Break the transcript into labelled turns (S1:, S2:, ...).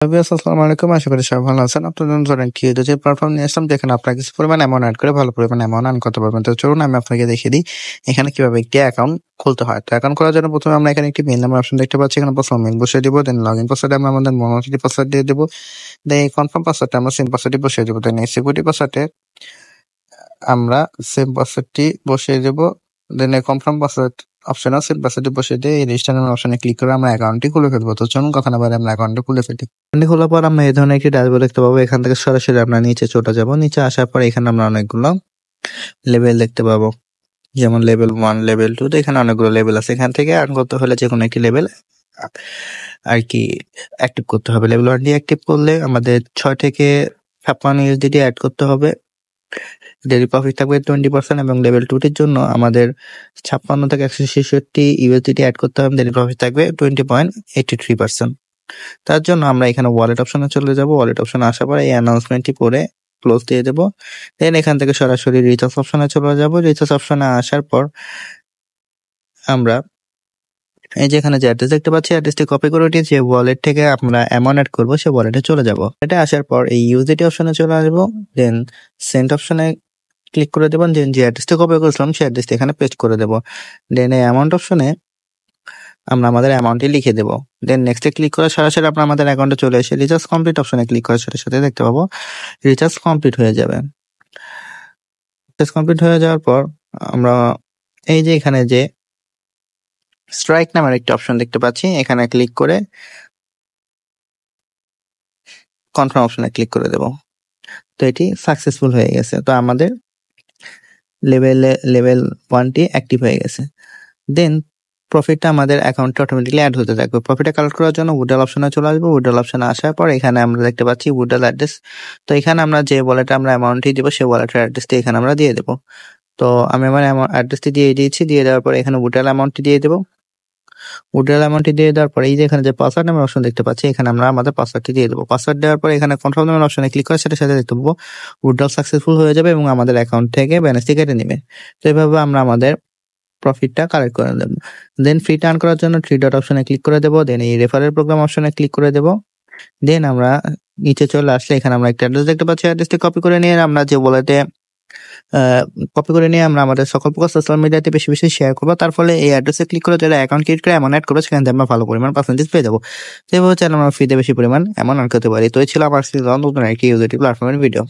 S1: আসসালামু আলাইকুম, আশা করি সবাই ভালো আছেন। আপনাদের জন্য ধরেন কি যে প্ল্যাটফর্ম নিয়ে আসলাম, যেখানে আপনারা কিছু পরিমাণ অ্যামাউন্ট অ্যাড করে ভালো পরিমাণ অ্যামাউন্ট আর্ন করতে পারবেন। তো চলুন আমি আপনাকে দেখিয়ে দিই এখানে কিভাবে একটি অ্যাকাউন্ট খুলতে হয়। তো অ্যাকাউন্ট করার জন্য প্রথমে আমরা এখানে একটি মেইল নাম্বার অপশন দেখতে পাচ্ছি। এখানে প্রথমে মেইল বসিয়ে দিব, দেন লগইন পাসওয়ার্ডে আমরা আমাদের মনোমতো পাসওয়ার্ড দিয়ে দেবো। দেন এই কনফার্ম পাসওয়ার্ডটা আমরা সেম পাসওয়ার্ডটি বসিয়ে দেবো। দেন এই সিকিউরিটি পাসওয়ার্ডে আমরা সেম পাসওয়ার্ডটি বসিয়ে দেবো। দেন এই কনফার্ম পাসওয়ার্ড অপশন আছে, পাসওয়ার্ডটি বসিয়ে দিয়ে এই রেজিস্টার নামের অপশনে ক্লিক করে আমরা অ্যাকাউন্টটি খুলে ফেলবো। তো চলুন কথা না বাড়িয়ে আমরা অ্যাকাউন্টটি খুলে ফেলি। অ্যাকাউন্টটি খোলার পর আমরা এই ধরনের একটি ড্যাশবোর্ড দেখতে পাবো। এখান থেকে সরাসরি আমরা নিচে চলে যাব। নিচে আসার পর এখানে আমরা অনেকগুলো লেভেল দেখতে পাবো, যেমন লেভেল 1, লেভেল 2। তো এখানে অনেকগুলো লেভেল আছে। এখান থেকে আর্ন করতে হলে যে কোনো একটি লেভেল আর কি অ্যাক্টিভ করতে হবে। লেভেল 1 দিয়ে অ্যাক্টিভ করলে আমাদের 6 থেকে 56 USDT অ্যাড করতে হবে। ডেইলি প্রফিট থাকবে 20% এবং লেভেল 2 টির জন্য আমাদের 56 থেকে 166 USDT অ্যাড করতে হবে। ডেইলি প্রফিট থাকবে 20.83%। তার জন্য আমরা এখানে ওয়ালেট অপশনে চলে যাব। ওয়ালেট অপশনে আসার পর এই অ্যানাউন্সমেন্টটি পড়ে ক্লোজ দিয়ে দেবো। দেন এখান থেকে সরাসরি রিচার্জ অপশনে চলে যাব। রিচার্জ অপশনে আসার পর আমরা এই যে এখানে যে অ্যাড্রেস দেখতে পাচ্ছি, অ্যাড্রেসটি কপি করে নিয়ে যে ওয়ালেট থেকে আমরা অ্যামাউন্ট অ্যাড করবো সে ওয়ালেটে চলে যাব। এটা আসার পর এই ইউজিটি অপশনে চলে আসবো। দেন সেন্ড অপশনে ক্লিক করে দেবেন। দেন যে অ্যাড্রেসটি কপি করেছিলাম সেই অ্যাড্রেসটি এখানে পেস্ট করে দেবো। দেন এই অ্যামাউন্ট অপশনে আমরা আমাদের অ্যামাউন্টটি লিখে দেবো। দেন নেক্সটে ক্লিক করে সরাসরি আপনার আমাদের অ্যাকাউন্টে চলে এসে রিচার্জ কমপ্লিট অপশনে ক্লিক করার সাথে সাথে দেখতে পাবো রিচার্জ কমপ্লিট হয়ে যাবে। রিচার্জ কমপ্লিট হয়ে যাওয়ার পর আমরা এই যে এখানে যে স্ট্রাইক নামের একটি অপশন দেখতে পাচ্ছি, এখানে ক্লিক করে কনফার্ম অপশনে ক্লিক করে দেব। তো এটি সাকসেসফুল হয়ে গেছে। তো আমাদের লেভেল 1টি অ্যাক্টিভ হয়ে গেছে। দেন প্রফিটটা আমাদের অ্যাকাউন্টে অটোমেটিক্যালি অ্যাড হতে থাকবে। প্রফিটটা কালেক্ট করার জন্য উইথড্রল অপশনে চলে আসবো। উইথড্রল অপশনে আসার পর এখানে আমরা দেখতে পাচ্ছি উইথড্রল অ্যাড্রেস। তো এখানে আমরা যে ওয়ালেটে আমরা অ্যামাউন্টটি দিব সেই ওয়ালেটের অ্যাড্রেসটি এখানে আমরা দিয়ে দেবো। তো আমি আমার অ্যাড্রেসটি দিয়ে দিয়েছি। দিয়ে দেওয়ার পর এখানে উইথড্রল অ্যামাউন্টটি দিয়ে দেবো। উইথড্রল অ্যামাউন্টটি দিয়ে দেওয়ার পর এই যে এখানে যে পাসওয়ার্ড নামের অপশন দেখতে পাচ্ছি, এখানে আমরা আমাদের পাসওয়ার্ডটি দিয়ে দেবো। পাসওয়ার্ড দেওয়ার পর এখানে কনফার্ম নামের অপশনে ক্লিক করার সাথে সাথে দেখতে পাবো উইথড্রল সাকসেসফুল হয়ে যাবে এবং আমাদের অ্যাকাউন্ট থেকে ব্যালেন্সটি কেটে নেবে। তো এইভাবে আমরা আমাদের প্রফিটটা কালেক্ট করে দেবো। দেন ফ্রি টার্ন করার জন্য 3 ডট অপশনে ক্লিক করে দেবো। দেন এই রেফারেল প্রোগ্রাম অপশনে ক্লিক করে দেবো। দেন আমরা নিচে চলে আসলে এখানে আমরা একটা অ্যাড্রেস দেখতে পাচ্ছি। অ্যাড্রেসটি কপি করে নিয়ে আমরা যে ওয়ালেটে আমরা আমাদের সকল প্রকার সোশ্যাল মিডিয়াতে বেশি বেশি শেয়ার করবো। তার ফলে এই অ্যাড্রেসে ক্লিক করে যারা অ্যাকাউন্ট ক্রিয়েট করে অ্যামাউন্ট অ্যাড করবো, সেখান থেকে আমরা ভালো পরিমাণ পার্সেন্টেজ পেয়ে যাবো। তো এইভাবে চাইলে আমরা ফ্রিতে বেশি পরিমাণ অ্যামাউন্ট আর্ন করতে পারি। তো এই ছিল আমার নতুন একটি ইউজারটি প্ল্যাটফর্মের ভিডিও।